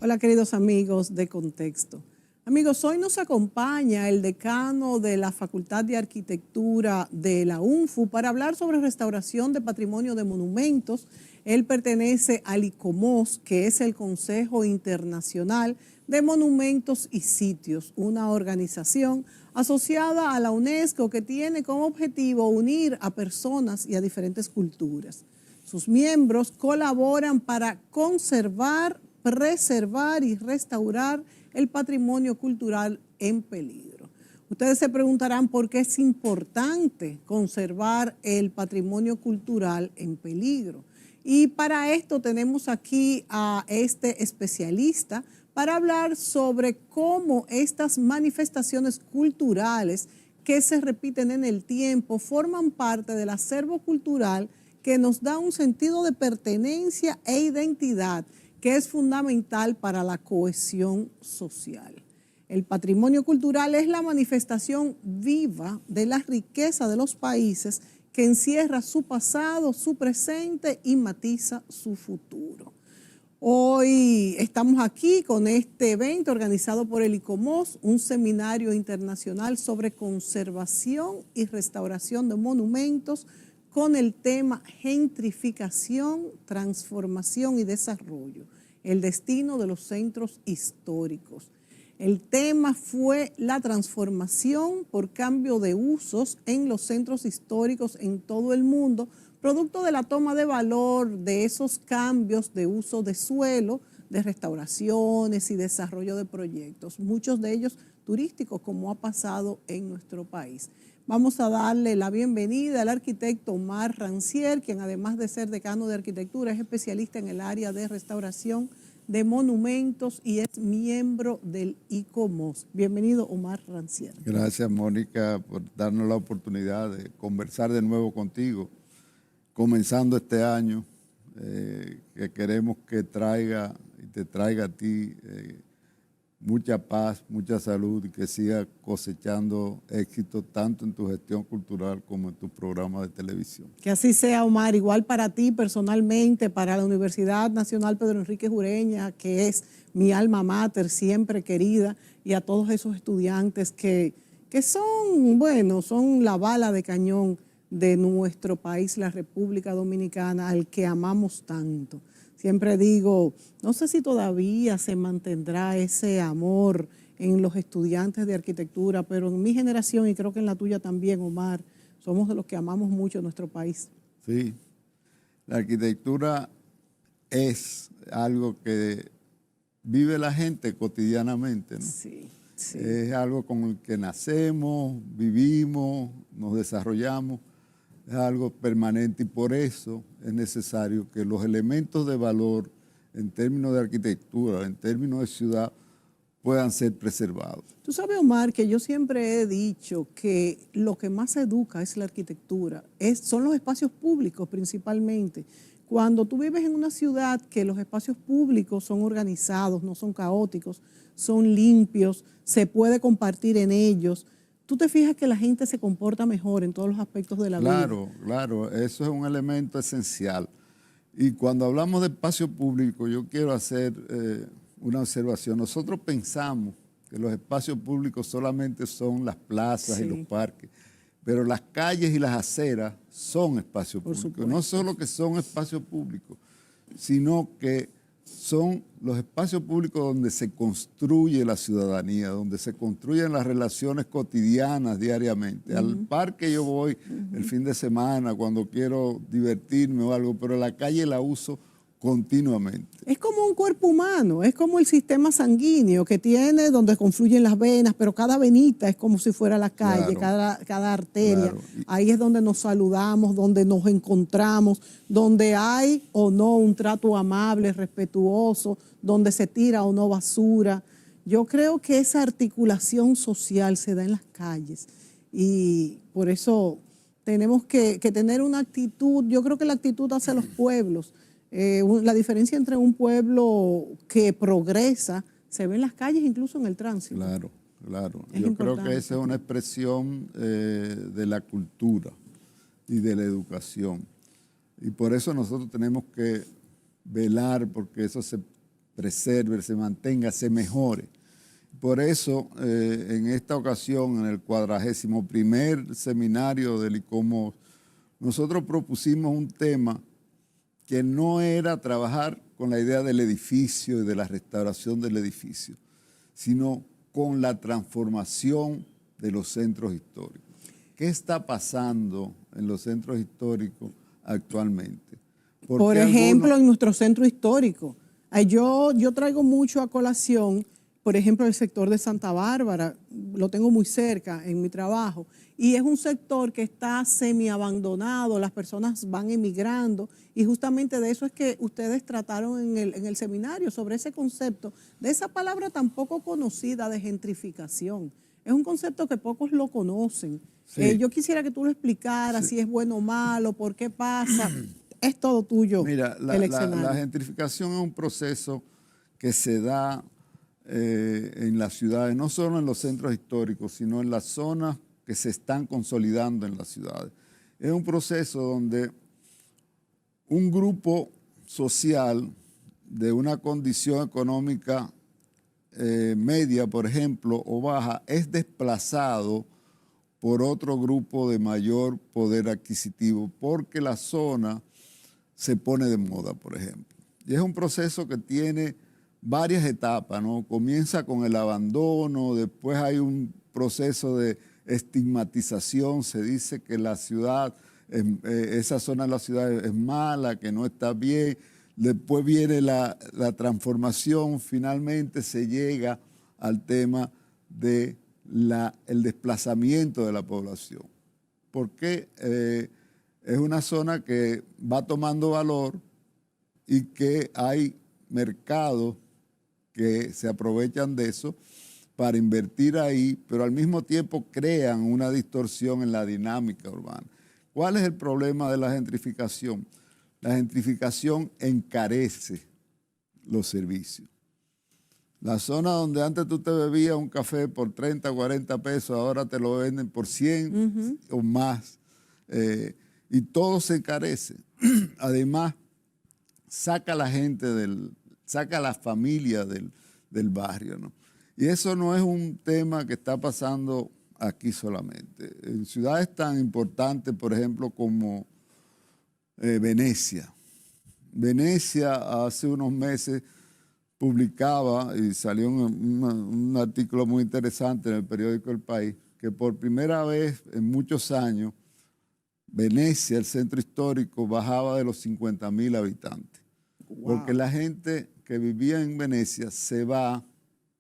Hola queridos amigos de Contexto. Amigos, hoy nos acompaña el decano de la Facultad de Arquitectura de la UNFU para hablar sobre restauración de patrimonio de monumentos. Él pertenece al ICOMOS, que es el Consejo Internacional de Monumentos y Sitios, una organización asociada a la UNESCO que tiene como objetivo unir a personas y a diferentes culturas. Sus miembros colaboran para conservar, preservar y restaurar el patrimonio cultural en peligro. Ustedes se preguntarán por qué es importante conservar el patrimonio cultural en peligro. Y para esto tenemos aquí a este especialista para hablar sobre cómo estas manifestaciones culturales que se repiten en el tiempo forman parte del acervo cultural que nos da un sentido de pertenencia e identidad que es fundamental para la cohesión social. El patrimonio cultural es la manifestación viva de la riqueza de los países que encierra su pasado, su presente y matiza su futuro. Hoy estamos aquí con este evento organizado por el ICOMOS, un seminario internacional sobre conservación y restauración de monumentos con el tema gentrificación, transformación y desarrollo, el destino de los centros históricos. El tema fue la transformación por cambio de usos en los centros históricos en todo el mundo, producto de la toma de valor de esos cambios de uso de suelo, de restauraciones y desarrollo de proyectos, muchos de ellos turísticos, como ha pasado en nuestro país. Vamos a darle la bienvenida al arquitecto Omar Rancière, quien además de ser decano de arquitectura es especialista en el área de restauración de monumentos y es miembro del ICOMOS. Bienvenido, Omar Rancière. Gracias, Mónica, por darnos la oportunidad de conversar de nuevo contigo, comenzando este año, que queremos que traiga y te traiga a ti mucha paz, mucha salud y que siga cosechando éxito tanto en tu gestión cultural como en tu programa de televisión. Que así sea, Omar, igual para ti personalmente, para la Universidad Nacional Pedro Enríquez Ureña, que es mi alma mater, siempre querida, y a todos esos estudiantes que son, bueno, son la bala de cañón de nuestro país, la República Dominicana, al que amamos tanto. Siempre digo, no sé si todavía se mantendrá ese amor en los estudiantes de arquitectura, pero en mi generación y creo que en la tuya también, Omar, somos de los que amamos mucho nuestro país. Sí, la arquitectura es algo que vive la gente cotidianamente, ¿no? Sí, sí. Es algo con el que nacemos, vivimos, nos desarrollamos. Es algo permanente y por eso es necesario que los elementos de valor en términos de arquitectura, en términos de ciudad, puedan ser preservados. Tú sabes, Omar, que yo siempre he dicho que lo que más educa es la arquitectura, son los espacios públicos principalmente. Cuando tú vives en una ciudad que los espacios públicos son organizados, no son caóticos, son limpios, se puede compartir en ellos, tú te fijas que la gente se comporta mejor en todos los aspectos de la vida. Claro, eso es un elemento esencial. Y cuando hablamos de espacio público, yo quiero hacer una observación. Nosotros pensamos que los espacios públicos solamente son las plazas y los parques, pero las calles y las aceras son espacios públicos. No solo que son espacios públicos, sino que son los espacios públicos donde se construye la ciudadanía, donde se construyen las relaciones cotidianas diariamente. Al parque yo voy el fin de semana cuando quiero divertirme o algo, pero la calle la uso continuamente. Es como un cuerpo humano, es como el sistema sanguíneo que tiene donde confluyen las venas, pero cada venita es como si fuera la calle, cada arteria. Claro. Ahí es donde nos saludamos, donde nos encontramos, donde hay o no un trato amable, respetuoso, donde se tira o no basura. Yo creo que esa articulación social se da en las calles y por eso tenemos que tener una actitud, yo creo que la actitud hacia los pueblos. La diferencia entre un pueblo que progresa se ve en las calles, incluso en el tránsito. Claro. Yo creo que esa es una expresión de la cultura y de la educación. Y por eso nosotros tenemos que velar porque eso se preserve, se mantenga, se mejore. Por eso, en esta ocasión, en el 41º seminario del ICOMOS, nosotros propusimos un tema que no era trabajar con la idea del edificio y de la restauración del edificio, sino con la transformación de los centros históricos. ¿Qué está pasando en los centros históricos actualmente? Por ejemplo, en nuestro centro histórico. Yo traigo mucho a colación, por ejemplo, el sector de Santa Bárbara, lo tengo muy cerca en mi trabajo, y es un sector que está semi-abandonado, las personas van emigrando, y justamente de eso es que ustedes trataron en el seminario, sobre ese concepto, de esa palabra tan poco conocida de gentrificación. Es un concepto que pocos lo conocen. Sí. Yo quisiera que tú lo explicaras, sí, si es bueno o malo, por qué pasa. Es todo tuyo. Mira, la gentrificación es un proceso que se da en las ciudades, no solo en los centros históricos, sino en las zonas que se están consolidando en las ciudades. Es un proceso donde un grupo social de una condición económica media, por ejemplo, o baja, es desplazado por otro grupo de mayor poder adquisitivo, porque la zona se pone de moda, por ejemplo. Y es un proceso que tiene varias etapas, ¿no? Comienza con el abandono, después hay un proceso de estigmatización, se dice que la ciudad, esa zona de la ciudad es mala, que no está bien, después viene la transformación, finalmente se llega al tema del desplazamiento de la población. Porque es una zona que va tomando valor y que hay mercados que se aprovechan de eso para invertir ahí, pero al mismo tiempo crean una distorsión en la dinámica urbana. ¿Cuál es el problema de la gentrificación? La gentrificación encarece los servicios. La zona donde antes tú te bebías un café por 30, 40 pesos, ahora te lo venden por 100 o más. Y todo se encarece. Además, saca a la gente saca a la familia del barrio, ¿no? Y eso no es un tema que está pasando aquí solamente. En ciudades tan importantes, por ejemplo, como Venecia. Venecia hace unos meses publicaba, y salió un artículo muy interesante en el periódico El País, que por primera vez en muchos años, Venecia, el centro histórico, bajaba de los 50.000 habitantes. Wow. Porque la gente que vivía en Venecia se va,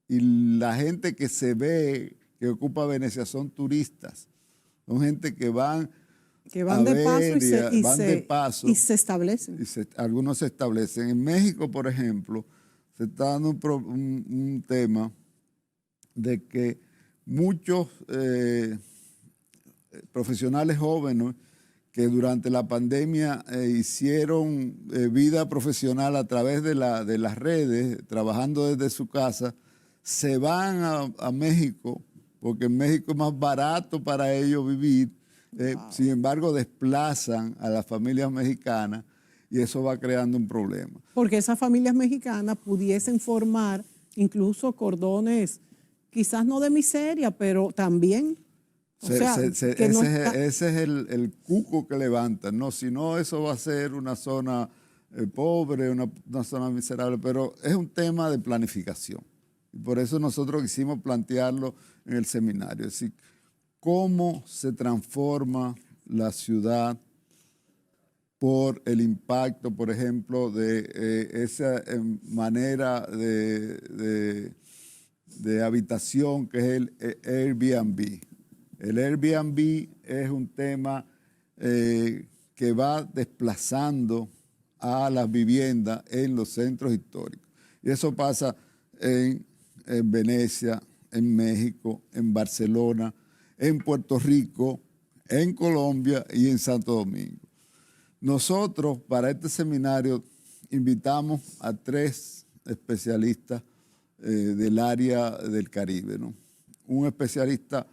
y la gente que se ve, que ocupa Venecia, son turistas. Son gente que van de paso y se establecen. Algunos se establecen. En México, por ejemplo, se está dando un tema de que muchos profesionales jóvenes que durante la pandemia hicieron vida profesional a través de las redes, trabajando desde su casa, se van a México, porque en México es más barato para ellos vivir. Wow. Sin embargo, desplazan a las familias mexicanas y eso va creando un problema. Porque esas familias mexicanas pudiesen formar incluso cordones, quizás no de miseria, pero también... ese es el cuco que levantan, ¿no? Si no, eso va a ser una zona pobre, una zona miserable, pero es un tema de planificación. Y por eso nosotros quisimos plantearlo en el seminario, es decir, cómo se transforma la ciudad por el impacto, por ejemplo, de esa manera de habitación que es el Airbnb. El Airbnb es un tema que va desplazando a las viviendas en los centros históricos. Y eso pasa en Venecia, en México, en Barcelona, en Puerto Rico, en Colombia y en Santo Domingo. Nosotros, para este seminario, invitamos a 3 especialistas del área del Caribe, ¿no? Un especialista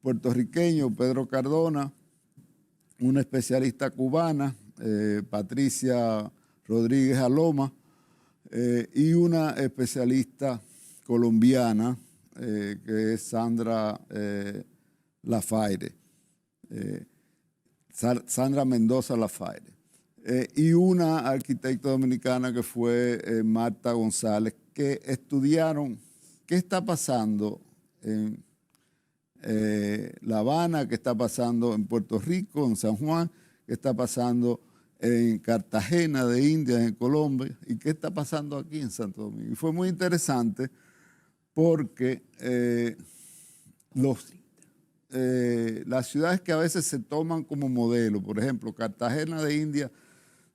puertorriqueño, Pedro Cardona, una especialista cubana, Patricia Rodríguez Aloma, y una especialista colombiana, que es Sandra Lafaire, Sandra Mendoza Lafaire, y una arquitecta dominicana que fue Marta González, que estudiaron qué está pasando en La Habana, qué está pasando en Puerto Rico, en San Juan, qué está pasando en Cartagena de Indias, en Colombia, y qué está pasando aquí en Santo Domingo. Y fue muy interesante porque las ciudades que a veces se toman como modelo, por ejemplo, Cartagena de Indias,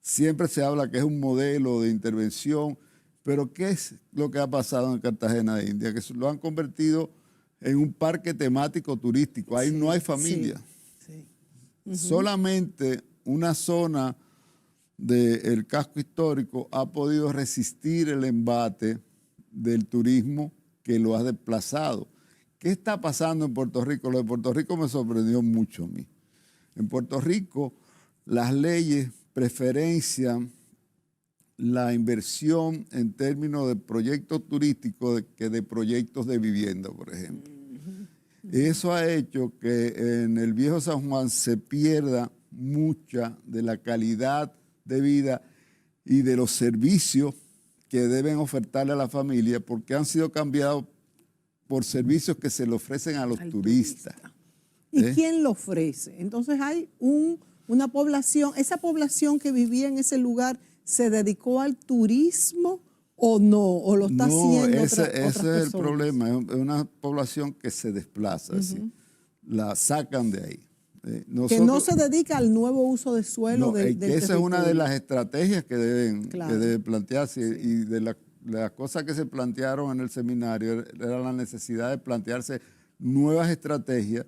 siempre se habla que es un modelo de intervención, pero ¿qué es lo que ha pasado en Cartagena de Indias? Que lo han convertido en un parque temático turístico. Ahí no hay familia. Sí. Solamente una zona del casco histórico ha podido resistir el embate del turismo que lo ha desplazado. ¿Qué está pasando en Puerto Rico? Lo de Puerto Rico me sorprendió mucho a mí. En Puerto Rico las leyes preferencian la inversión en términos de proyectos turísticos que de proyectos de vivienda, por ejemplo. Eso ha hecho que en el viejo San Juan se pierda mucha de la calidad de vida y de los servicios que deben ofertarle a la familia, porque han sido cambiados por servicios que se le ofrecen a los turistas. ¿Y quién lo ofrece? Entonces hay una población, esa población que vivía en ese lugar, ¿se dedicó al turismo o no? ¿O lo está haciendo otras personas? Ese es el problema, es una población que se desplaza, la sacan de ahí. Que no se dedica al nuevo uso de suelo del territorio. Esa es una de las estrategias que deben plantearse, y de las cosas que se plantearon en el seminario era la necesidad de plantearse nuevas estrategias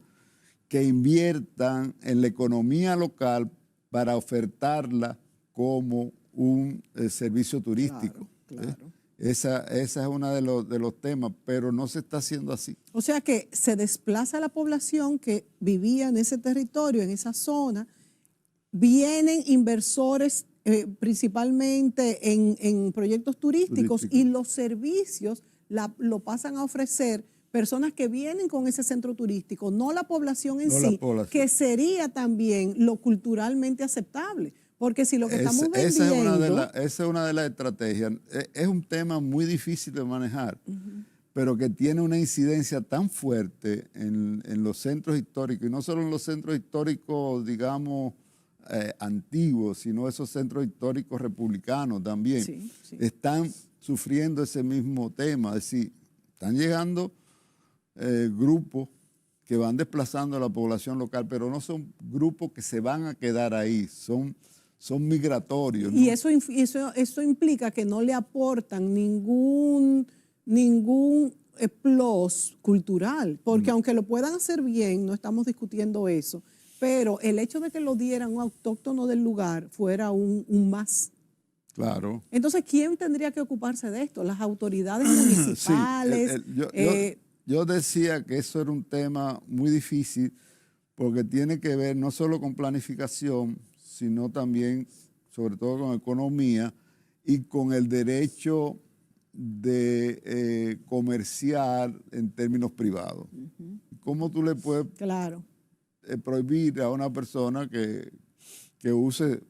que inviertan en la economía local para ofertarla como un servicio turístico. Claro. Esa es uno de los temas, pero no se está haciendo así. O sea que se desplaza la población que vivía en ese territorio, en esa zona, vienen inversores principalmente en proyectos turísticos y los servicios lo pasan a ofrecer personas que vienen con ese centro turístico, no la población en sí, que sería también lo culturalmente aceptable. Porque si lo que estamos vendiendo... Esa es una de las estrategias. Es un tema muy difícil de manejar, pero que tiene una incidencia tan fuerte en los centros históricos, y no solo en los centros históricos, digamos, antiguos, sino esos centros históricos republicanos también. Sí. Están sufriendo ese mismo tema. Es decir, están llegando grupos que van desplazando a la población local, pero no son grupos que se van a quedar ahí, son migratorios, ¿no? Y eso implica que no le aportan ningún plus cultural, porque aunque lo puedan hacer bien, no estamos discutiendo eso, pero el hecho de que lo dieran un autóctono del lugar fuera un más. Claro. Entonces, ¿quién tendría que ocuparse de esto? Las autoridades municipales. Yo decía que eso era un tema muy difícil porque tiene que ver no solo con planificación, sino también, sobre todo, con economía y con el derecho de comerciar en términos privados. ¿Cómo tú le puedes prohibir a una persona que use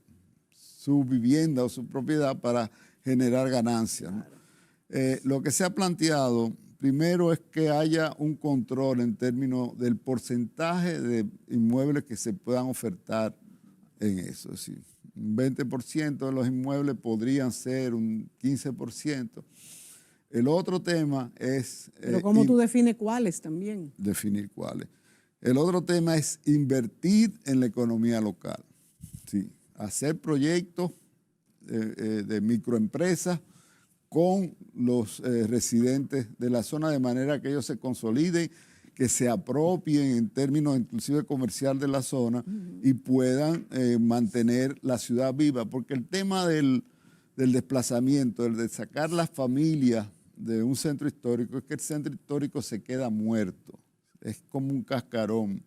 su vivienda o su propiedad para generar ganancias, ¿no? Lo que se ha planteado primero es que haya un control en términos del porcentaje de inmuebles que se puedan ofertar en eso. Es decir, un 20% de los inmuebles podrían ser un 15%. El otro tema es... Pero ¿cómo tú defines cuáles también? Definir cuáles. El otro tema es invertir en la economía local. Sí, hacer proyectos de microempresas con los residentes de la zona de manera que ellos se consoliden, que se apropien en términos inclusive comercial de la zona y puedan mantener la ciudad viva. Porque el tema del desplazamiento, el de sacar las familias de un centro histórico, es que el centro histórico se queda muerto. Es como un cascarón.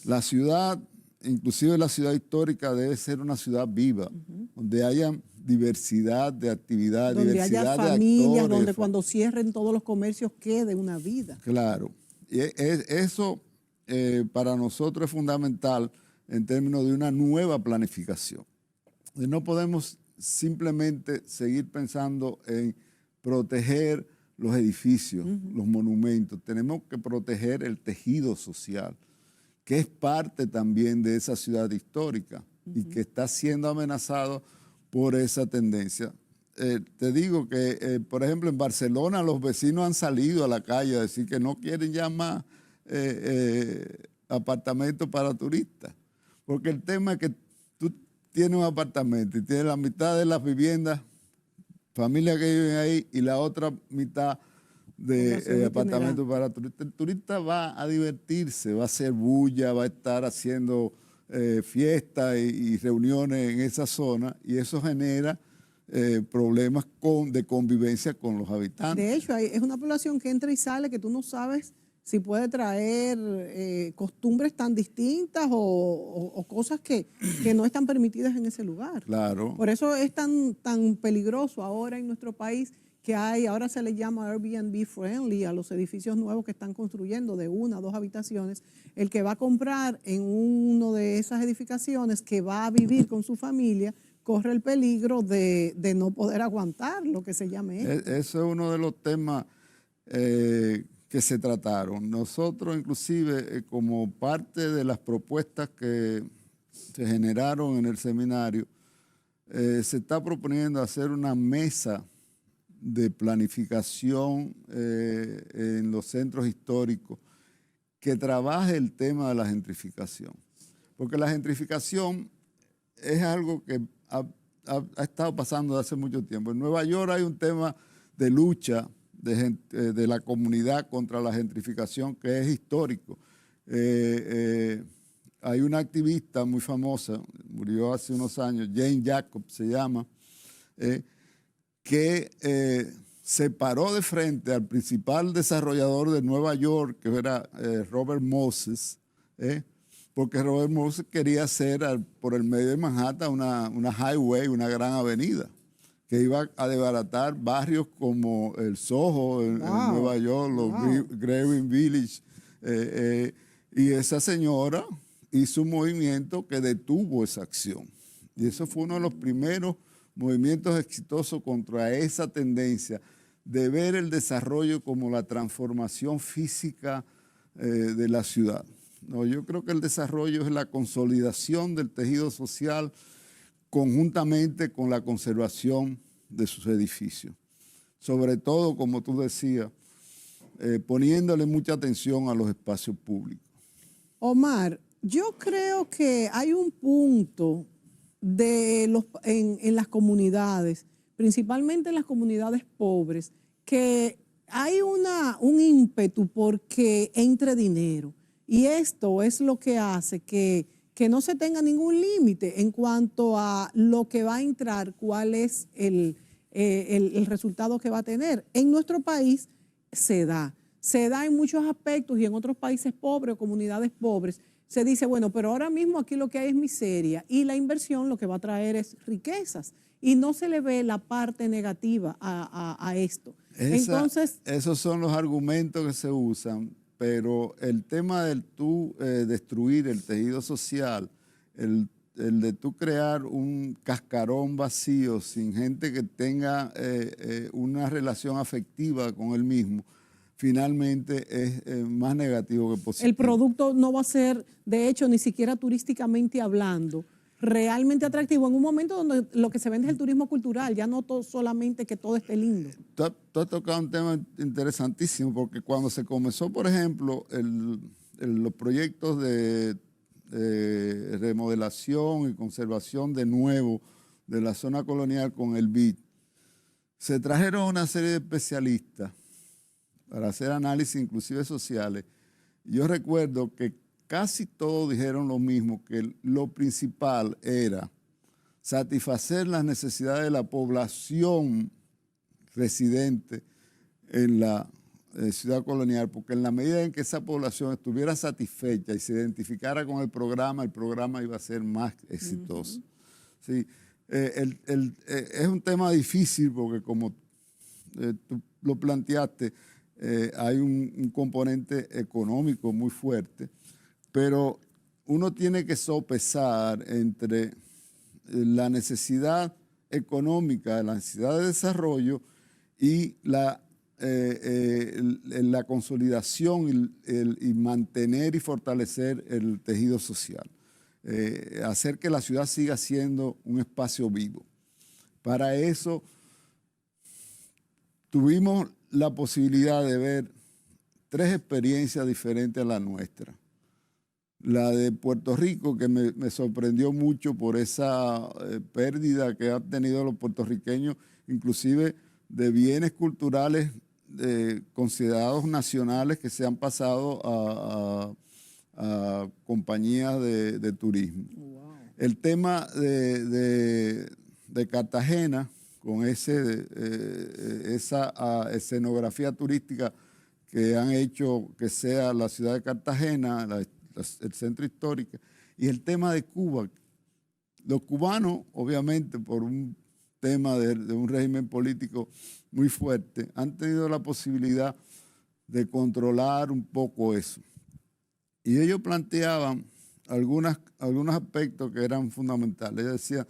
La ciudad, inclusive la ciudad histórica, debe ser una ciudad viva, donde hayan diversidad de actividad, donde diversidad haya de familias, actores. donde cuando cierren todos los comercios quede una vida. Claro. Y eso para nosotros es fundamental en términos de una nueva planificación. Y no podemos simplemente seguir pensando en proteger los edificios, los monumentos. Tenemos que proteger el tejido social, que es parte también de esa ciudad histórica y que está siendo amenazado por esa tendencia. Te digo que, por ejemplo, en Barcelona los vecinos han salido a la calle a decir que no quieren ya más apartamentos para turistas. Porque el tema es que tú tienes un apartamento y tienes la mitad de las viviendas, familias que viven ahí, y la otra mitad de apartamentos para turistas. El turista va a divertirse, va a hacer bulla, va a estar haciendo fiestas y reuniones en esa zona, y eso genera problemas de convivencia con los habitantes. De hecho, es una población que entra y sale que tú no sabes si puede traer costumbres tan distintas o cosas que no están permitidas en ese lugar. Claro. Por eso es tan peligroso ahora en nuestro país que ahora se le llama Airbnb friendly a los edificios nuevos que están construyendo de 1 a 2 habitaciones. El que va a comprar en una de esas edificaciones, que va a vivir con su familia, corre el peligro de no poder aguantar lo que se llame esto. Eso es uno de los temas que se trataron. Nosotros, inclusive, como parte de las propuestas que se generaron en el seminario, se está proponiendo hacer una mesa de planificación en los centros históricos que trabaje el tema de la gentrificación. Porque la gentrificación es algo que ha estado pasando desde hace mucho tiempo. En Nueva York hay un tema de lucha de la comunidad contra la gentrificación que es histórico. Hay una activista muy famosa, murió hace unos años, Jane Jacobs se llama, que se paró de frente al principal desarrollador de Nueva York, que era Robert Moses, porque Robert Moses quería hacer por el medio de Manhattan una highway, una gran avenida, que iba a desbaratar barrios como el Soho en Nueva York, los Greenwich Village, y esa señora hizo un movimiento que detuvo esa acción. Y eso fue uno de los primeros movimientos exitosos contra esa tendencia de ver el desarrollo como la transformación física de la ciudad. No, yo creo que el desarrollo es la consolidación del tejido social conjuntamente con la conservación de sus edificios. Sobre todo, como tú decías, poniéndole mucha atención a los espacios públicos. Omar, yo creo que hay un punto en las comunidades, principalmente en las comunidades pobres, que hay un ímpetu porque entre dinero. Y esto es lo que hace que no se tenga ningún límite en cuanto a lo que va a entrar, cuál es el resultado que va a tener. En nuestro país se da en muchos aspectos, y en otros países pobres o comunidades pobres se dice, bueno, pero ahora mismo aquí lo que hay es miseria, y la inversión lo que va a traer es riquezas, y no se le ve la parte negativa a esto. Entonces, esos son los argumentos que se usan, pero el tema del tú destruir el tejido social, el de tú crear un cascarón vacío sin gente que tenga una relación afectiva con él mismo, finalmente es más negativo que positivo. El producto no va a ser, de hecho, ni siquiera turísticamente hablando, realmente atractivo en un momento donde lo que se vende es el turismo cultural, ya no solamente que todo esté lindo. Tú has tocado un tema interesantísimo, porque cuando se comenzó, por ejemplo, los proyectos de remodelación y conservación de nuevo de la zona colonial con el BID, se trajeron una serie de especialistas para hacer análisis inclusive sociales. Yo recuerdo que casi todos dijeron lo mismo, que lo principal era satisfacer las necesidades de la población residente en la ciudad colonial, porque en la medida en que esa población estuviera satisfecha y se identificara con el programa iba a ser más exitoso. Sí, Es un tema difícil porque como tú lo planteaste, hay un componente económico muy fuerte, pero uno tiene que sopesar entre la necesidad económica, la necesidad de desarrollo y la consolidación y mantener y fortalecer el tejido social. Hacer que la ciudad siga siendo un espacio vivo. Para eso tuvimos la posibilidad de ver 3 experiencias diferentes a la nuestra. La de Puerto Rico, que me sorprendió mucho por esa pérdida que han tenido los puertorriqueños, inclusive de bienes culturales considerados nacionales que se han pasado a compañías de turismo. Wow. El tema de Cartagena, con esa escenografía turística que han hecho que sea la ciudad de Cartagena, el centro histórico, y el tema de Cuba. Los cubanos, obviamente, por un tema de un régimen político muy fuerte, han tenido la posibilidad de controlar un poco eso. Y ellos planteaban algunos aspectos que eran fundamentales. Ellos decían,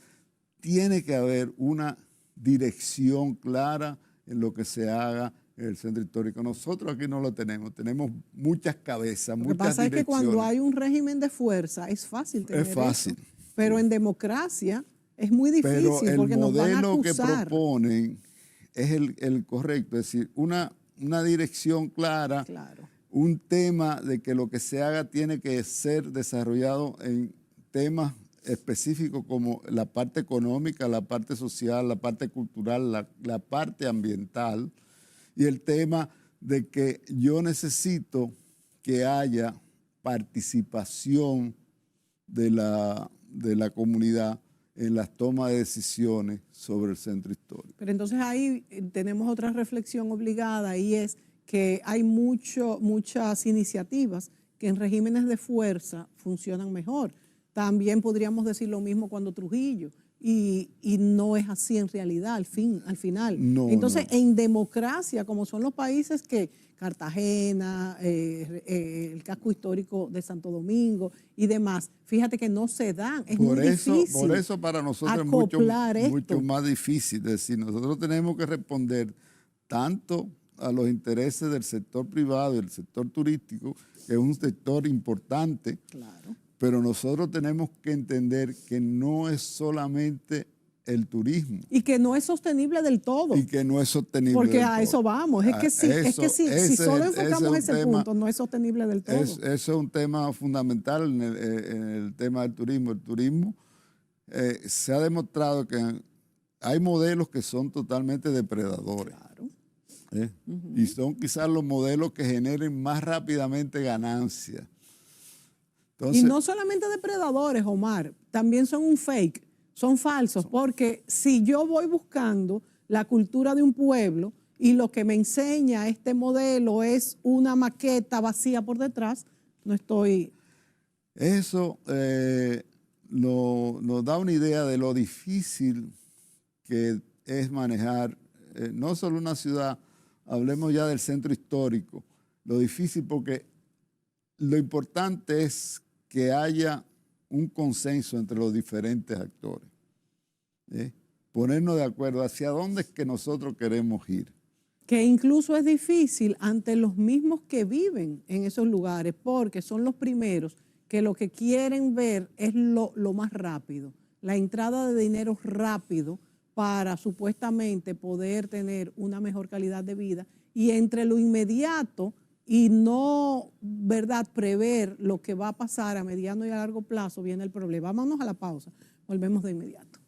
tiene que haber una dirección clara en lo que se haga en el centro histórico. Nosotros aquí no lo tenemos muchas cabezas, muchas direcciones. Lo que pasa es que cuando hay un régimen de fuerza es fácil tener eso. Pero en democracia es muy difícil porque nos van a acusar. El modelo que proponen es el correcto, es decir, una dirección clara, un tema de que lo que se haga tiene que ser desarrollado en temas específicos como la parte económica, la parte social, la parte cultural, la parte ambiental, y el tema de que yo necesito que haya participación de la comunidad en las tomas de decisiones sobre el centro histórico. Pero entonces ahí tenemos otra reflexión obligada y es que hay muchas iniciativas que en regímenes de fuerza funcionan mejor. También podríamos decir lo mismo cuando Trujillo, y no es así en realidad al final. No, entonces, no. En democracia, como son los países que Cartagena, el casco histórico de Santo Domingo y demás, fíjate que no se dan, es muy difícil. Por eso para nosotros es mucho más difícil. Es decir, nosotros tenemos que responder tanto a los intereses del sector privado y del sector turístico, que es un sector importante. Claro. Pero nosotros tenemos que entender que no es solamente el turismo. Y que no es sostenible del todo. Y que no es sostenible porque del a todo. Eso vamos. Es que si solo enfocamos ese punto, no es sostenible del todo. Eso es un tema fundamental en el tema del turismo. El turismo se ha demostrado que hay modelos que son totalmente depredadores. Claro. Y son quizás los modelos que generen más rápidamente ganancias. Entonces, y no solamente depredadores, Omar, también son un fake, son falsos, porque si yo voy buscando la cultura de un pueblo y lo que me enseña este modelo es una maqueta vacía por detrás, no estoy... Eso nos da una idea de lo difícil que es manejar, no solo una ciudad, hablemos ya del centro histórico, lo difícil porque lo importante es que haya un consenso entre los diferentes actores. Ponernos de acuerdo hacia dónde es que nosotros queremos ir. Que incluso es difícil ante los mismos que viven en esos lugares, porque son los primeros que lo que quieren ver es lo más rápido, la entrada de dinero rápido para supuestamente poder tener una mejor calidad de vida, y entre lo inmediato y no, ¿verdad?, prever lo que va a pasar a mediano y a largo plazo, viene el problema. Vámonos a la pausa, volvemos de inmediato.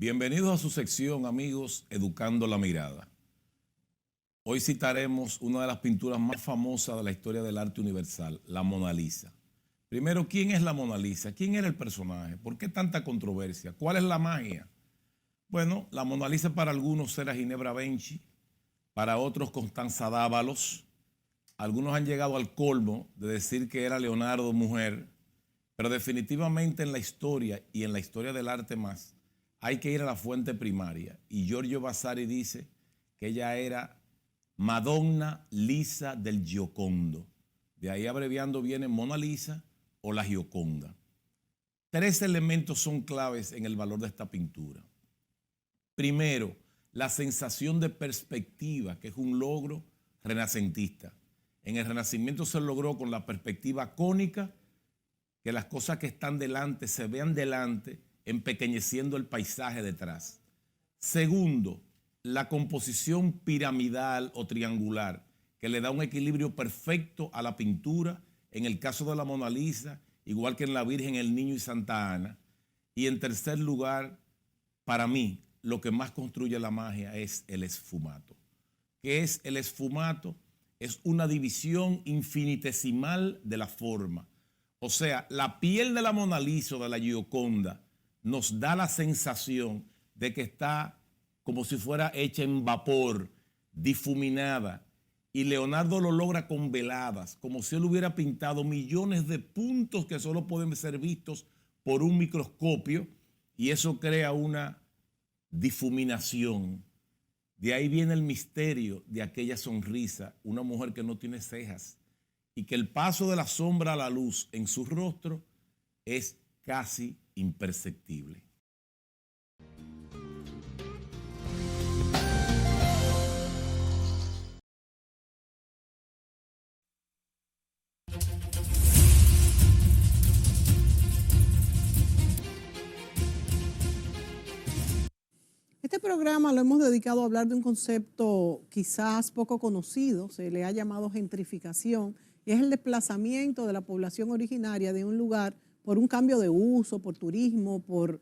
Bienvenidos a su sección, amigos, Educando la Mirada. Hoy citaremos una de las pinturas más famosas de la historia del arte universal, la Mona Lisa. Primero, ¿quién es la Mona Lisa? ¿Quién era el personaje? ¿Por qué tanta controversia? ¿Cuál es la magia? Bueno, la Mona Lisa para algunos era Ginebra Benchi, para otros Constanza Dávalos. Algunos han llegado al colmo de decir que era Leonardo mujer, pero definitivamente en la historia y en la historia del arte más, hay que ir a la fuente primaria. Y Giorgio Vasari dice que ella era Madonna Lisa del Giocondo. De ahí abreviando viene Mona Lisa o la Gioconda. 3 elementos son claves en el valor de esta pintura. Primero, la sensación de perspectiva, que es un logro renacentista. En el Renacimiento se logró con la perspectiva cónica, que las cosas que están delante se vean delante, empequeñeciendo el paisaje detrás. Segundo, la composición piramidal o triangular, que le da un equilibrio perfecto a la pintura, en el caso de la Mona Lisa, igual que en la Virgen, el Niño y Santa Ana. Y en tercer lugar, para mí, lo que más construye la magia es el esfumato. ¿Qué es el esfumato? Es una división infinitesimal de la forma. O sea, la piel de la Mona Lisa o de la Gioconda nos da la sensación de que está como si fuera hecha en vapor, difuminada. Y Leonardo lo logra con veladas, como si él hubiera pintado millones de puntos que solo pueden ser vistos por un microscopio, y eso crea una difuminación. De ahí viene el misterio de aquella sonrisa, una mujer que no tiene cejas y que el paso de la sombra a la luz en su rostro es casi imperceptible. Este programa lo hemos dedicado a hablar de un concepto quizás poco conocido, se le ha llamado gentrificación, y es el desplazamiento de la población originaria de un lugar por un cambio de uso, por turismo, por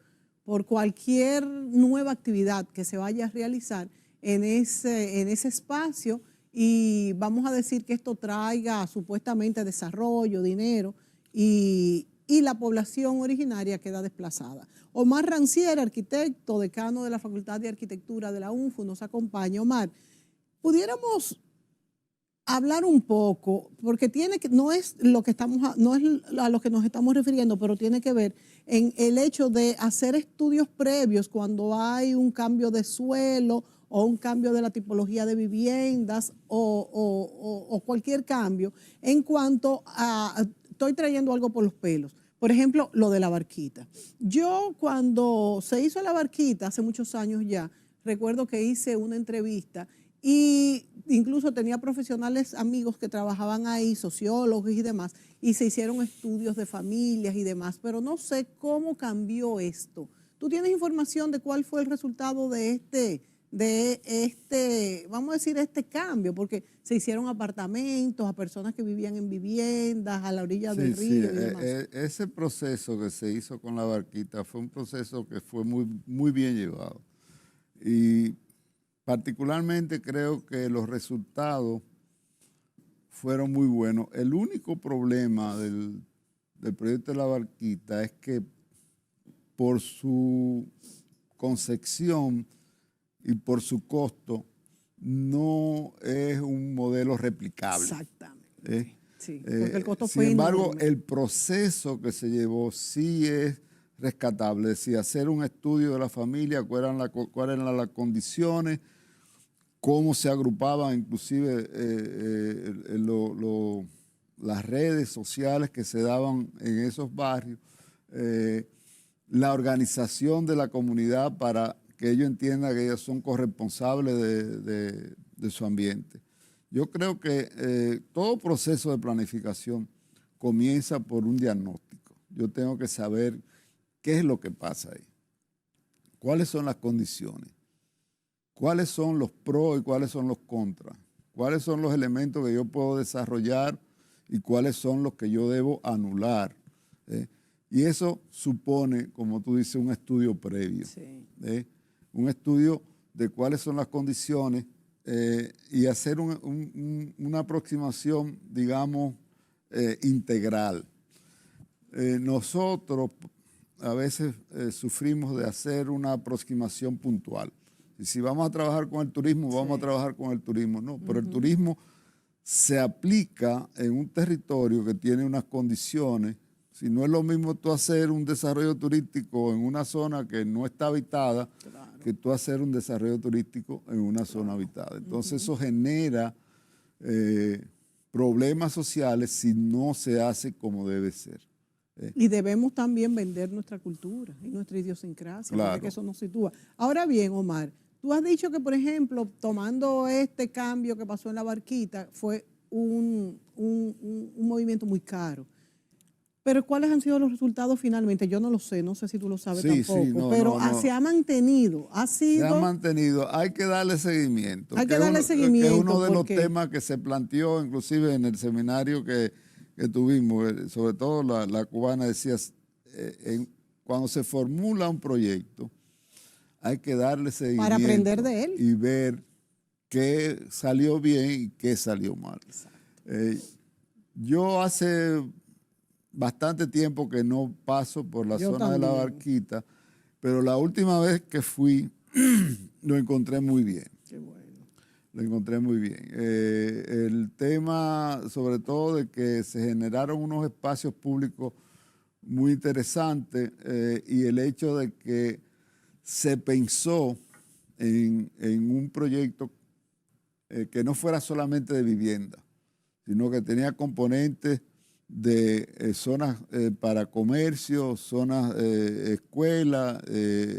cualquier nueva actividad que se vaya a realizar en ese espacio, y vamos a decir que esto traiga supuestamente desarrollo, dinero, y la población originaria queda desplazada. Omar Rancière, arquitecto, decano de la Facultad de Arquitectura de la UNFU, nos acompaña. Omar, pudiéramos hablar un poco, porque no es lo que no es a lo que nos estamos refiriendo, pero tiene que ver en el hecho de hacer estudios previos cuando hay un cambio de suelo o un cambio de la tipología de viviendas o cualquier cambio en cuanto a, estoy trayendo algo por los pelos. Por ejemplo, lo de la barquita. Yo cuando se hizo la barquita, hace muchos años ya, recuerdo que hice una entrevista y incluso tenía profesionales amigos que trabajaban ahí, sociólogos y demás, y se hicieron estudios de familias y demás, pero no sé cómo cambió esto. ¿Tú tienes información de cuál fue el resultado de vamos a decir, este cambio? Porque se hicieron apartamentos a personas que vivían en viviendas a la orilla del río y demás. Ese proceso que se hizo con la barquita fue un proceso que fue muy bien llevado. Y particularmente creo que los resultados fueron muy buenos. El único problema del proyecto de la barquita es que por su concepción y por su costo no es un modelo replicable. Exactamente. Sí, porque el costo fue sin embargo, enorme. el proceso que se llevó sí es rescatable. Es decir, hacer un estudio de la familia, cuáles eran las condiciones, cómo se agrupaban inclusive las redes sociales que se daban en esos barrios, la organización de la comunidad para que ellos entiendan que ellos son corresponsables de su ambiente. Yo creo que todo proceso de planificación comienza por un diagnóstico. Yo tengo que saber qué es lo que pasa ahí, cuáles son las condiciones, cuáles son los pros y cuáles son los contras, cuáles son los elementos que yo puedo desarrollar y cuáles son los que yo debo anular. Y eso supone, como tú dices, un estudio previo. Sí. Un estudio de cuáles son las condiciones y hacer una aproximación, digamos, integral. Nosotros a veces sufrimos de hacer una aproximación puntual. Y si vamos a trabajar con el turismo, vamos a trabajar con el turismo. No, pero el turismo se aplica en un territorio que tiene unas condiciones. Si no es lo mismo tú hacer un desarrollo turístico en una zona que no está habitada, que tú hacer un desarrollo turístico en una zona habitada. Entonces eso genera problemas sociales si no se hace como debe ser. Y debemos también vender nuestra cultura y nuestra idiosincrasia, Claro. porque eso nos sitúa. Ahora bien, Omar, tú has dicho que, por ejemplo, tomando este cambio que pasó en la Barquita, fue un movimiento muy caro. Pero ¿cuáles han sido los resultados finalmente? Yo no lo sé, no sé si tú lo sabes tampoco, pero se ha mantenido, Se ha mantenido, hay que darle seguimiento. Hay que darle seguimiento. Que es uno de los temas que se planteó inclusive en el seminario que tuvimos, sobre todo la cubana decía, cuando se formula un proyecto, hay que darle seguimiento. Para aprender de él. Y ver qué salió bien y qué salió mal. Yo hace bastante tiempo que no paso por la zona de la Barquita, pero la última vez que fui lo encontré muy bien. Qué bueno. Lo encontré muy bien. El tema, sobre todo, de que se generaron unos espacios públicos muy interesantes y el hecho de que se pensó en un proyecto que no fuera solamente de vivienda, sino que tenía componentes de zonas para comercio, zonas escuelas,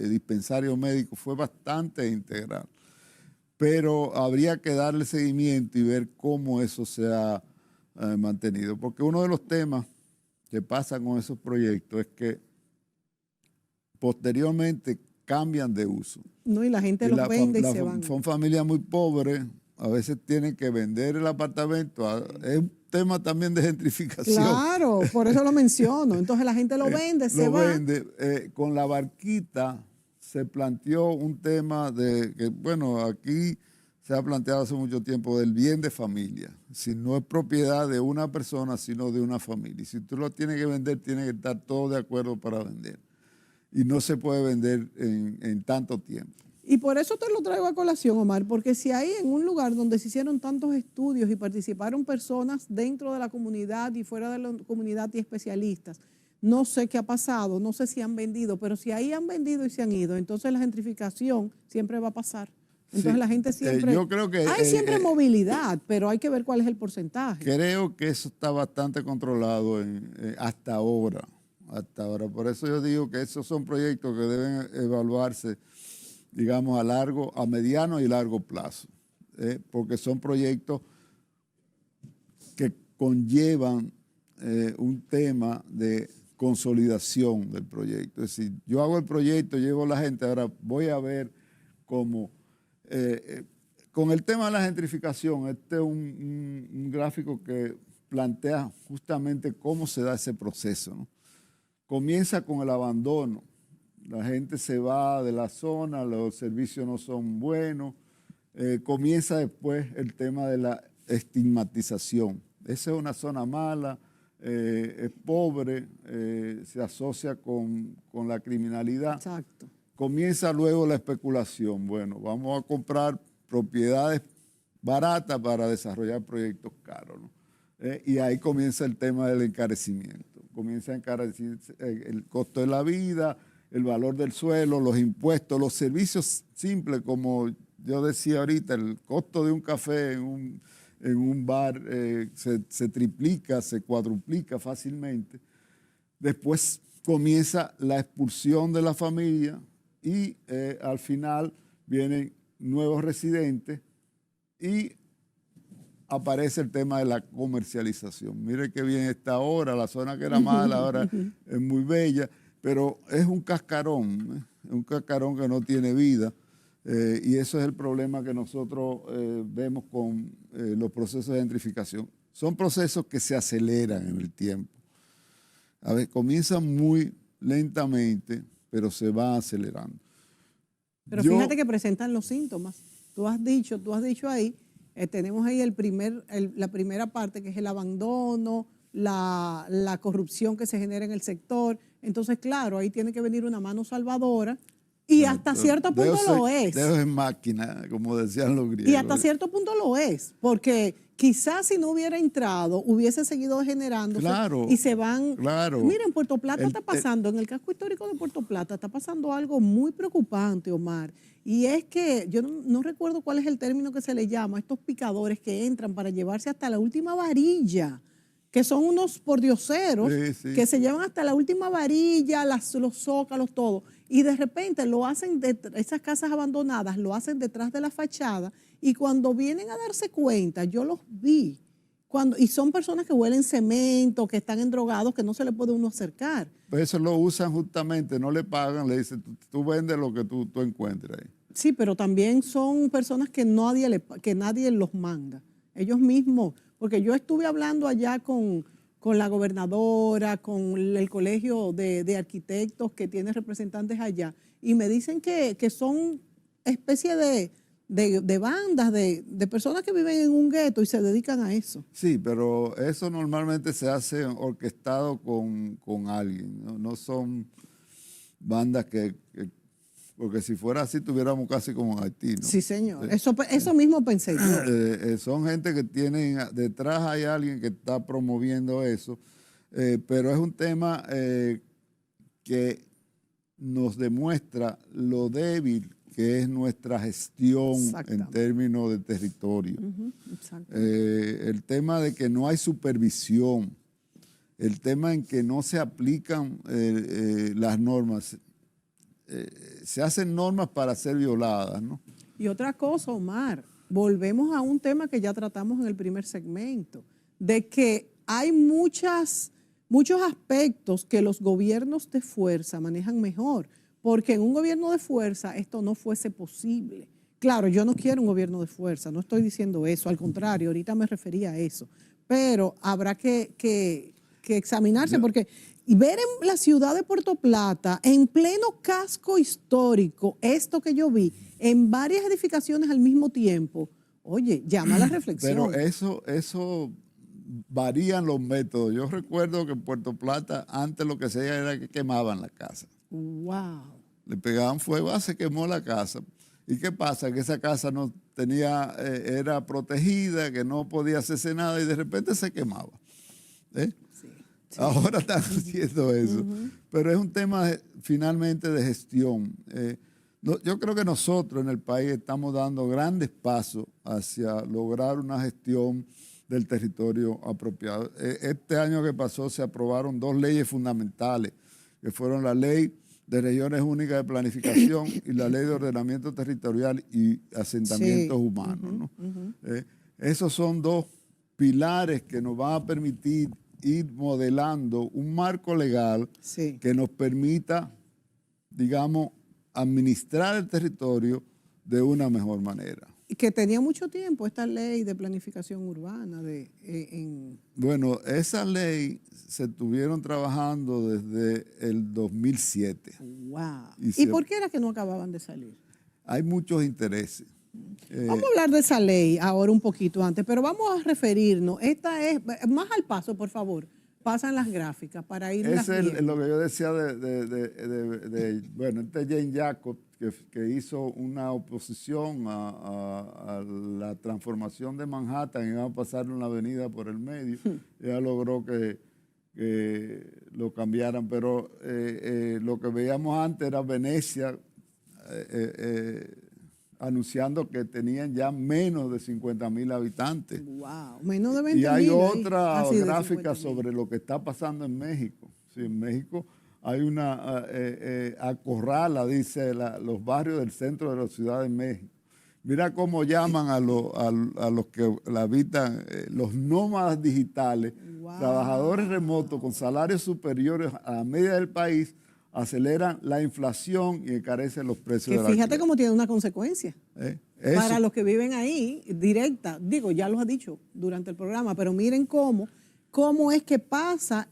dispensarios médicos, fue bastante integral. Pero habría que darle seguimiento y ver cómo eso se ha mantenido. Porque uno de los temas que pasa con esos proyectos es que posteriormente cambian de uso. No, y la gente los vende y se van. Son familias muy pobres, a veces tienen que vender el apartamento. Es un tema también de gentrificación. Claro, por eso lo menciono. Entonces la gente lo vende, se va. Lo vende. Con la Barquita se planteó un tema de que, bueno, aquí se ha planteado hace mucho tiempo del bien de familia. Si no es propiedad de una persona, sino de una familia. Y si tú lo tienes que vender, tiene que estar todo de acuerdo para vender. Y no se puede vender en tanto tiempo. Y por eso te lo traigo a colación, Omar, porque si hay en un lugar donde se hicieron tantos estudios y participaron personas dentro de la comunidad y fuera de la comunidad y especialistas, no sé qué ha pasado, no sé si han vendido, pero si ahí han vendido y se han ido, entonces la gentrificación siempre va a pasar. Entonces la gente siempre... yo creo que hay siempre movilidad, pero hay que ver cuál es el porcentaje. Creo que eso está bastante controlado hasta ahora. Por eso yo digo que esos son proyectos que deben evaluarse, digamos, a mediano y largo plazo, porque son proyectos que conllevan un tema de consolidación del proyecto. Es decir, yo hago el proyecto, llevo a la gente, ahora voy a ver cómo... con el tema de la gentrificación, este es un gráfico que plantea justamente cómo se da ese proceso, ¿no? Comienza con el abandono. La gente se va de la zona, los servicios no son buenos. Comienza después el tema de la estigmatización. Esa es una zona mala, es pobre, se asocia con la criminalidad. Exacto. Comienza luego la especulación. Bueno, vamos a comprar propiedades baratas para desarrollar proyectos caros, ¿no? Y ahí comienza el tema del encarecimiento. Comienza a encarecer el costo de la vida, el valor del suelo, los impuestos, los servicios simples, como yo decía ahorita, el costo de un café en un bar se triplica, se cuadruplica fácilmente. Después comienza la expulsión de la familia y al final vienen nuevos residentes y aparece el tema de la comercialización. Mire qué bien está ahora, la zona que era mala ahora es muy bella, pero es un cascarón que no tiene vida, y eso es el problema que nosotros vemos con los procesos de gentrificación. Son procesos que se aceleran en el tiempo. A ver, comienzan muy lentamente, pero se van acelerando. Pero fíjate que presentan los síntomas. tú has dicho ahí, tenemos ahí la primera parte, que es el abandono, la corrupción que se genera en el sector. Entonces, claro, ahí tiene que venir una mano salvadora y hasta cierto punto lo es. Dedos en máquina, como decían los griegos. Y hasta cierto punto lo es, porque quizás si no hubiera entrado, hubiese seguido generándose. Claro, y se van. Claro. Mira, en Puerto Plata está pasando, en el casco histórico de Puerto Plata está pasando algo muy preocupante, Omar. Y es que yo no recuerdo cuál es el término que se le llama a estos picadores que entran para llevarse hasta la última varilla, que son unos pordioseros que se llevan hasta la última varilla, los zócalos, todo. Y de repente lo hacen, esas casas abandonadas lo hacen detrás de la fachada, y cuando vienen a darse cuenta, yo los vi, y son personas que huelen cemento, que están endrogados, que no se le puede uno acercar. Pues eso lo usan justamente, no le pagan, le dicen, tú vendes lo que tú encuentres ahí. Sí, pero también son personas que nadie los manda. Ellos mismos, porque yo estuve hablando allá con la gobernadora, con el colegio de arquitectos que tiene representantes allá, y me dicen que son especie de bandas, de personas que viven en un gueto y se dedican a eso. Sí, pero eso normalmente se hace orquestado con alguien, no son bandas que porque si fuera así tuviéramos casi como en Haití, ¿no? Sí, señor. Eso mismo pensé yo. Son gente que tienen, detrás hay alguien que está promoviendo eso, pero es un tema que nos demuestra lo débil que es nuestra gestión en términos de territorio. El tema de que no hay supervisión, el tema en que no se aplican las normas. Se hacen normas para ser violadas, ¿no? Y otra cosa, Omar, volvemos a un tema que ya tratamos en el primer segmento, de que hay muchos aspectos que los gobiernos de fuerza manejan mejor, porque en un gobierno de fuerza esto no fuese posible. Claro, yo no quiero un gobierno de fuerza, no estoy diciendo eso, al contrario, ahorita me refería a eso, pero habrá que examinarse, porque ver en la ciudad de Puerto Plata, en pleno casco histórico, esto que yo vi, en varias edificaciones al mismo tiempo, oye, llama a la reflexión. Pero eso varían los métodos. Yo recuerdo que en Puerto Plata antes lo que se hacía era que quemaban la casa. Wow. Le pegaban fuego, se quemó la casa. ¿Y qué pasa? Que esa casa no tenía, era protegida, que no podía hacerse nada y de repente se quemaba. Sí. Ahora están haciendo eso. Pero es un tema finalmente de gestión. Yo creo que nosotros en el país estamos dando grandes pasos hacia lograr una gestión del territorio apropiado. Este año que pasó se aprobaron 2 leyes fundamentales, que fueron la Ley de Regiones Únicas de Planificación y la Ley de Ordenamiento Territorial y Asentamientos Humanos, ¿no? Esos son 2 pilares que nos van a permitir ir modelando un marco legal que nos permita, digamos, administrar el territorio de una mejor manera. Y que tenía mucho tiempo esta ley de planificación urbana. Bueno, esa ley se estuvieron trabajando desde el 2007. ¡Wow! ¿Y por qué era que no acababan de salir? Hay muchos intereses. Vamos a hablar de esa ley ahora un poquito antes, pero vamos a referirnos. Esta es, más al paso, por favor, pasan las gráficas para ir. Ese es lo que yo decía bueno, Jane Jacobs, que hizo una oposición a la transformación de Manhattan, iba a pasar una avenida por el medio, ella logró que lo cambiaran, pero lo que veíamos antes era Venecia, anunciando que tenían ya menos de 50,000 habitantes. Wow, menos de 20,000. Y hay otra gráfica sobre lo que está pasando en México. Sí, en México hay una acorrala, dice, los barrios del centro de la Ciudad de México. Mira cómo llaman a los que la habitan, los nómadas digitales, trabajadores remotos con salarios superiores a la media del país, aceleran la inflación y encarecen los precios de la fíjate alquiler. cómo tiene una consecuencia. Para los que viven ahí, directa, digo, ya lo has dicho durante el programa, pero miren cómo es que pasa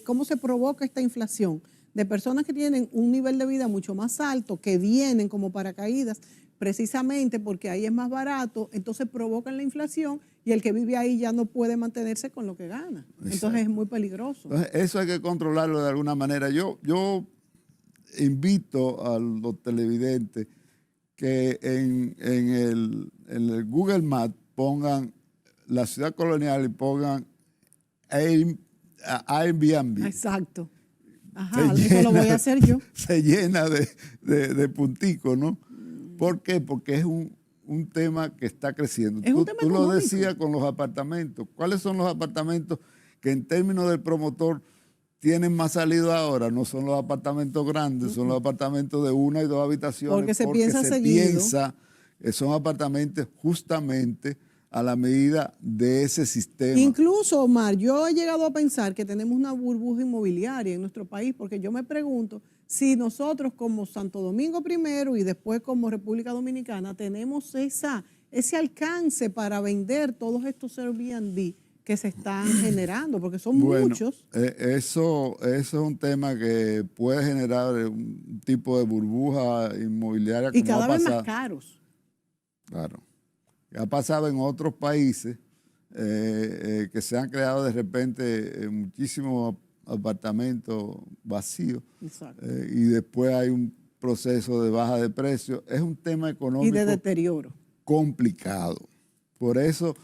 cómo se provoca esta inflación de personas que tienen un nivel de vida mucho más alto, que vienen como paracaídas, precisamente porque ahí es más barato, entonces provocan la inflación y el que vive ahí ya no puede mantenerse con lo que gana. Entonces Exacto. es muy peligroso. Entonces, eso hay que controlarlo de alguna manera. Yo invito a los televidentes que en el Google Maps pongan la ciudad colonial y pongan Airbnb. Exacto. Ajá, eso lo voy a hacer yo. Se llena de punticos, ¿no? ¿Por qué? Porque es un tema que está creciendo. Es un tema tú lo económico. decías con los apartamentos. ¿Cuáles son los apartamentos que en términos del promotor tienen más salida ahora? No son los apartamentos grandes, son los apartamentos de 1 y 2 habitaciones. Porque se piensa seguido. Son apartamentos justamente a la medida de ese sistema. Incluso, Omar, yo he llegado a pensar que tenemos una burbuja inmobiliaria en nuestro país, porque yo me pregunto si nosotros como Santo Domingo primero y después como República Dominicana tenemos ese alcance para vender todos estos Airbnb que se están generando, porque son muchos. Eso es un tema que puede generar un tipo de burbuja inmobiliaria. Y cada vez más caros. Claro. Ha pasado en otros países que se han creado de repente muchísimos apartamentos vacíos y después hay un proceso de baja de precios. Es un tema económico y de deterioro complicado. Por eso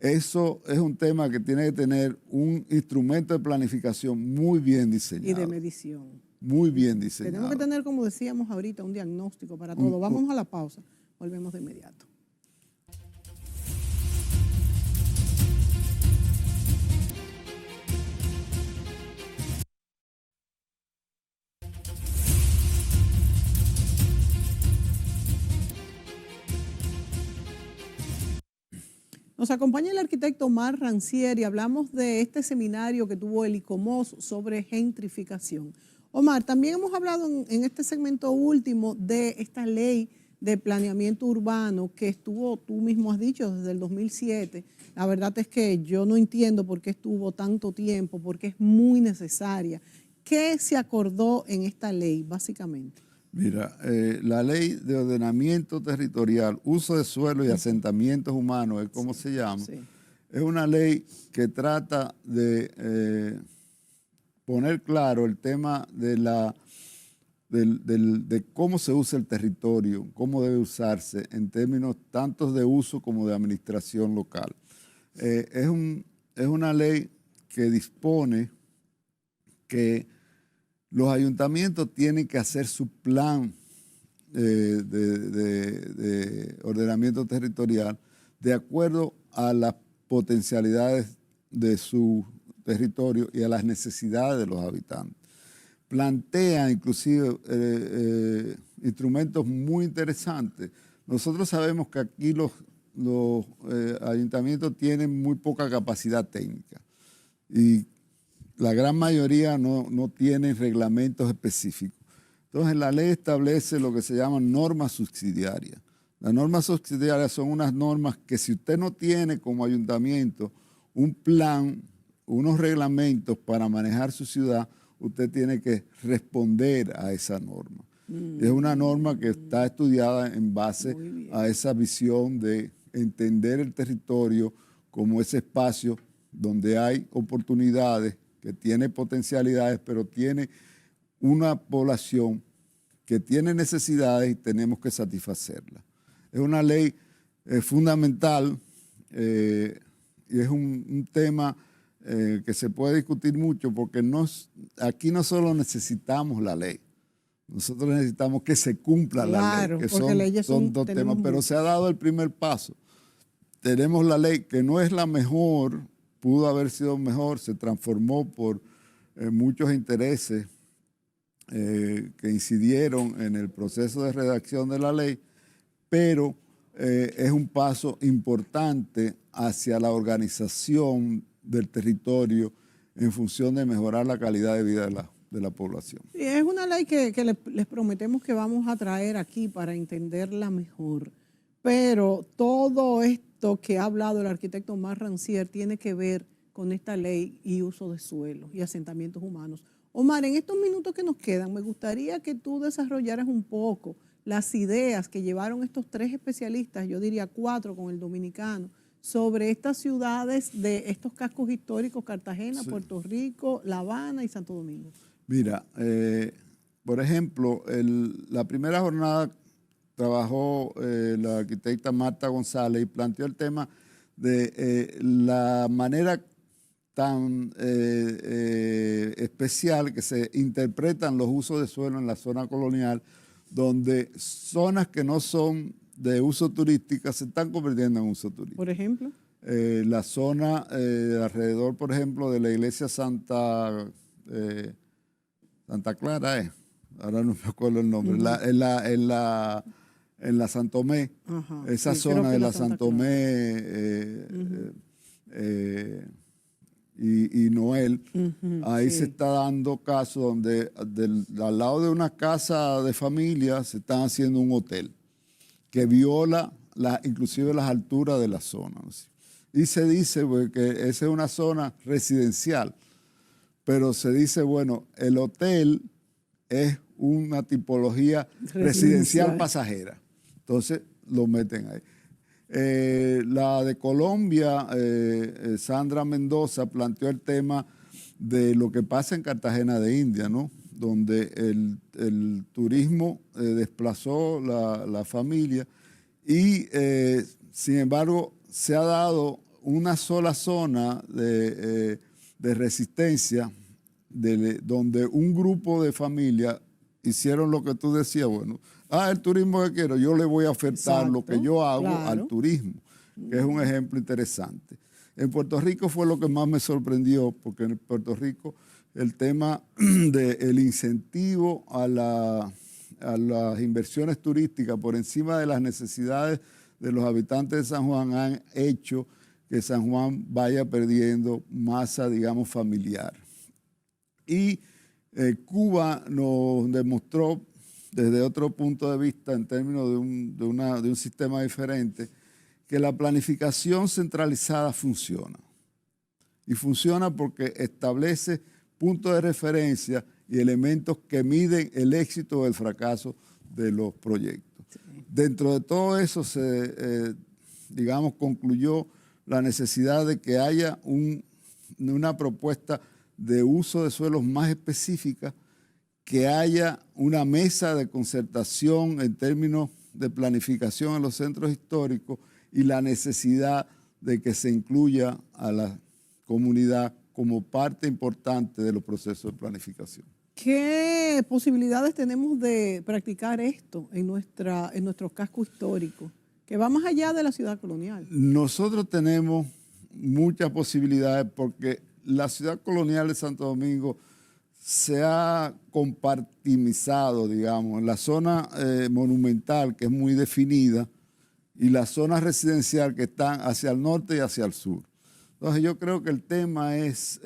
es un tema que tiene que tener un instrumento de planificación muy bien diseñado. Y de medición. Muy bien diseñado. Tenemos que tener, como decíamos ahorita, un diagnóstico para todo. Vamos a la pausa. Volvemos de inmediato. Nos acompaña el arquitecto Omar Rancière y hablamos de este seminario que tuvo el ICOMOS sobre gentrificación. Omar, también hemos hablado en este segmento último de esta ley de planeamiento urbano que estuvo, tú mismo has dicho, desde el 2007. La verdad es que yo no entiendo por qué estuvo tanto tiempo, porque es muy necesaria. ¿Qué se acordó en esta ley, básicamente? Mira, la ley de ordenamiento territorial, uso de suelo y asentamientos humanos, es como se llama, es una ley que trata de poner claro el tema de cómo se usa el territorio, cómo debe usarse en términos tanto de uso como de administración local. Es una ley que dispone que los ayuntamientos tienen que hacer su plan de ordenamiento territorial de acuerdo a las potencialidades de su territorio y a las necesidades de los habitantes. Plantea inclusive instrumentos muy interesantes. Nosotros sabemos que aquí los ayuntamientos tienen muy poca capacidad técnica y la gran mayoría no tienen reglamentos específicos. Entonces, la ley establece lo que se llaman normas subsidiarias. Las normas subsidiarias son unas normas que si usted no tiene como ayuntamiento un plan, unos reglamentos para manejar su ciudad, usted tiene que responder a esa norma. Es una norma que está estudiada en base a esa visión de entender el territorio como ese espacio donde hay oportunidades, que tiene potencialidades, pero tiene una población que tiene necesidades y tenemos que satisfacerlas. Es una ley fundamental y es un tema que se puede discutir mucho porque aquí no solo necesitamos la ley, nosotros necesitamos que se cumpla la ley, que son dos temas, pero se ha dado el primer paso. Tenemos la ley que no es la mejor, pudo haber sido mejor, se transformó por muchos intereses que incidieron en el proceso de redacción de la ley, pero es un paso importante hacia la organización del territorio en función de mejorar la calidad de vida de la población. Sí, es una ley que les prometemos que vamos a traer aquí para entenderla mejor, pero todo esto que ha hablado el arquitecto Omar Rancière tiene que ver con esta ley y uso de suelos y asentamientos humanos. Omar, en estos minutos que nos quedan, me gustaría que tú desarrollaras un poco las ideas que llevaron estos 3 especialistas, yo diría 4 con el dominicano, sobre estas ciudades de estos cascos históricos, Cartagena, sí, Puerto Rico, La Habana y Santo Domingo? Mira, por ejemplo, la primera jornada trabajó la arquitecta Marta González y planteó el tema de la manera tan especial que se interpretan los usos de suelo en la zona colonial, donde zonas que no son de uso turística se están convirtiendo en uso turístico. Por ejemplo. La zona alrededor, por ejemplo, de la iglesia Santa Clara, ahora no me acuerdo el nombre, en la Santomé, esa zona de la Santomé y Noel, ahí sí, se está dando caso donde al lado de una casa de familia se están haciendo un hotel que viola inclusive las alturas de la zona. Y se dice pues, que esa es una zona residencial, pero se dice, bueno, el hotel es una tipología residencial pasajera. Entonces lo meten ahí. La de Colombia, Sandra Mendoza, planteó el tema de lo que pasa en Cartagena de India, ¿no? Donde el turismo desplazó la familia y, sin embargo, se ha dado una sola zona de resistencia donde un grupo de familias hicieron lo que tú decías, bueno, el turismo que quiero, yo le voy a ofertar, exacto, lo que yo hago, claro, al turismo, que es un ejemplo interesante. En Puerto Rico fue lo que más me sorprendió, porque en Puerto Rico el tema del incentivo a las inversiones turísticas por encima de las necesidades de los habitantes de San Juan han hecho que San Juan vaya perdiendo masa, digamos, familiar. Y Cuba nos demostró desde otro punto de vista, en términos de un sistema diferente, que la planificación centralizada funciona. Y funciona porque establece puntos de referencia y elementos que miden el éxito o el fracaso de los proyectos. Sí. Dentro de todo eso digamos, concluyó la necesidad de que haya una propuesta de uso de suelos más específica, que haya una mesa de concertación en términos de planificación en los centros históricos y la necesidad de que se incluya a la comunidad como parte importante de los procesos de planificación. ¿Qué posibilidades tenemos de practicar esto en nuestro casco histórico, que va más allá de la ciudad colonial? Nosotros tenemos muchas posibilidades porque la ciudad colonial de Santo Domingo se ha compartimizado, digamos, en la zona monumental, que es muy definida, y la zona residencial, que están hacia el norte y hacia el sur. Entonces yo creo que el tema es,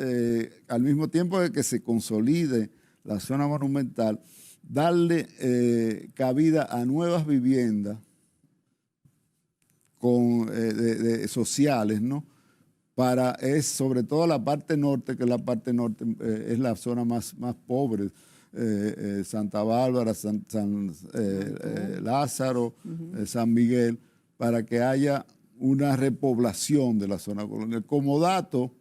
al mismo tiempo de que se consolide la zona monumental, darle cabida a nuevas viviendas sociales, ¿no? Sobre todo la parte norte, que la parte norte es la zona más pobre, Santa Bárbara, San Lázaro, San Miguel, para que haya una repoblación de la zona colonial. Como dato,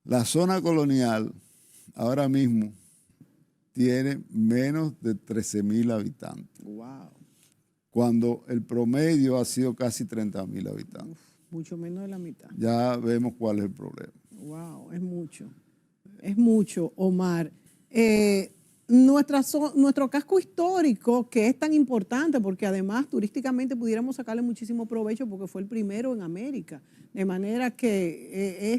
la zona colonial ahora mismo tiene menos de 13,000 habitantes. Wow. Cuando el promedio ha sido casi 30,000 habitantes. Mucho menos de la mitad. Ya vemos cuál es el problema. Wow, es mucho. Es mucho, Omar. Nuestro casco histórico, que es tan importante, porque además turísticamente pudiéramos sacarle muchísimo provecho porque fue el primero en América, de manera que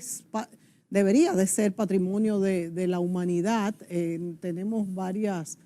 debería de ser patrimonio de la humanidad. Tenemos varios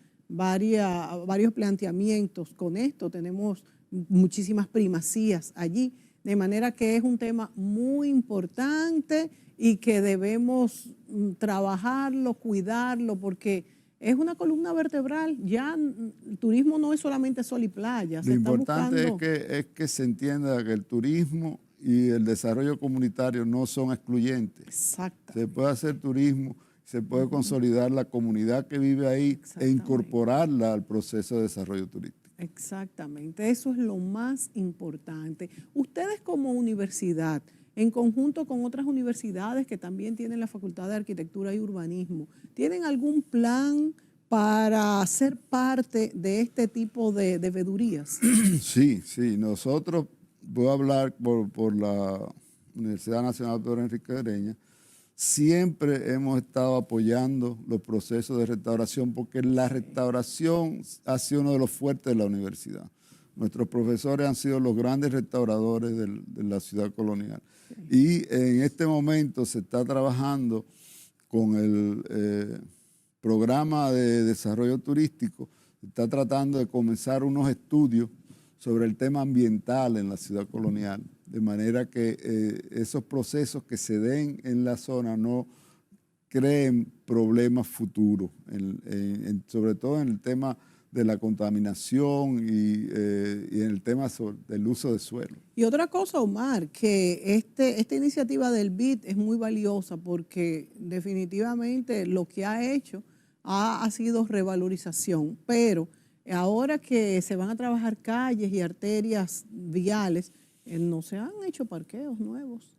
planteamientos con esto, tenemos muchísimas primacías allí, de manera que es un tema muy importante y que debemos trabajarlo, cuidarlo, porque es una columna vertebral. Ya el turismo no es solamente sol y playa. Lo importante es que se entienda que el turismo y el desarrollo comunitario no son excluyentes. Exacto. Se puede hacer turismo, se puede consolidar la comunidad que vive ahí e incorporarla al proceso de desarrollo turístico. Exactamente, eso es lo más importante. Ustedes como universidad, en conjunto con otras universidades que también tienen la Facultad de Arquitectura y Urbanismo, ¿tienen algún plan para ser parte de este tipo de veedurías? Sí, sí, nosotros, voy a hablar por la Universidad Nacional Pedro Enrique Ureña, siempre hemos estado apoyando los procesos de restauración porque la restauración ha sido uno de los fuertes de la universidad. Nuestros profesores han sido los grandes restauradores de la ciudad colonial. Y en este momento se está trabajando con el programa de desarrollo turístico, se está tratando de comenzar unos estudios sobre el tema ambiental en la ciudad colonial, de manera que esos procesos que se den en la zona no creen problemas futuros, sobre todo en el tema de la contaminación y en el tema del uso de suelo. Y otra cosa, Omar, que esta iniciativa del BID es muy valiosa porque definitivamente lo que ha hecho ha sido revalorización, pero ahora que se van a trabajar calles y arterias viales, no se han hecho parqueos nuevos.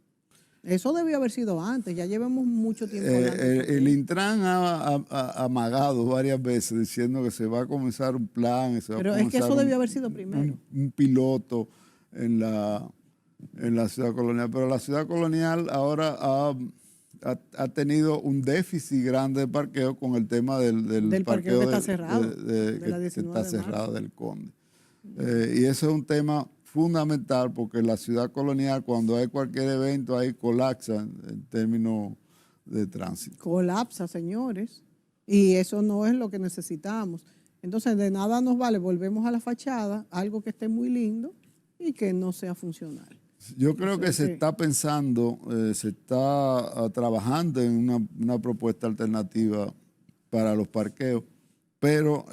Eso debió haber sido antes, ya llevamos mucho tiempo hablando. El Intran ha amagado varias veces diciendo que se va a comenzar un plan. Pero es que eso debió haber sido primero. Un piloto en la ciudad colonial. Pero la ciudad colonial ahora ha tenido un déficit grande de parqueo con el tema del parqueo que está cerrado, que está cerrado del Conde. Y eso es un tema fundamental porque la ciudad colonial, cuando hay cualquier evento, ahí colapsa en términos de tránsito. Colapsa, señores, y eso no es lo que necesitamos. Entonces, de nada nos vale, volvemos a la fachada, algo que esté muy lindo y que no sea funcional. Yo creo que se está pensando, se está trabajando en una propuesta alternativa para los parqueos, pero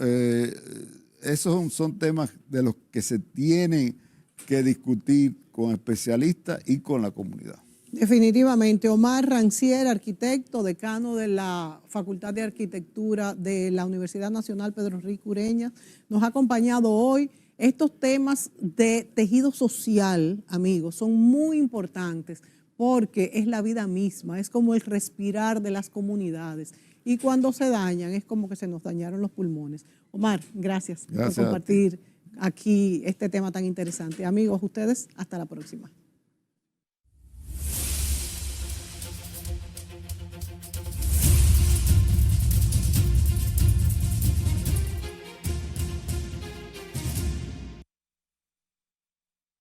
esos son temas de los que se tienen que discutir con especialistas y con la comunidad. Definitivamente. Omar Rancière, arquitecto, decano de la Facultad de Arquitectura de la Universidad Nacional Pedro Enrique Ureña, nos ha acompañado hoy. Estos temas de tejido social, amigos, son muy importantes porque es la vida misma, es como el respirar de las comunidades. Y cuando se dañan, es como que se nos dañaron los pulmones. Omar, gracias por compartir aquí este tema tan interesante. Amigos, ustedes, hasta la próxima.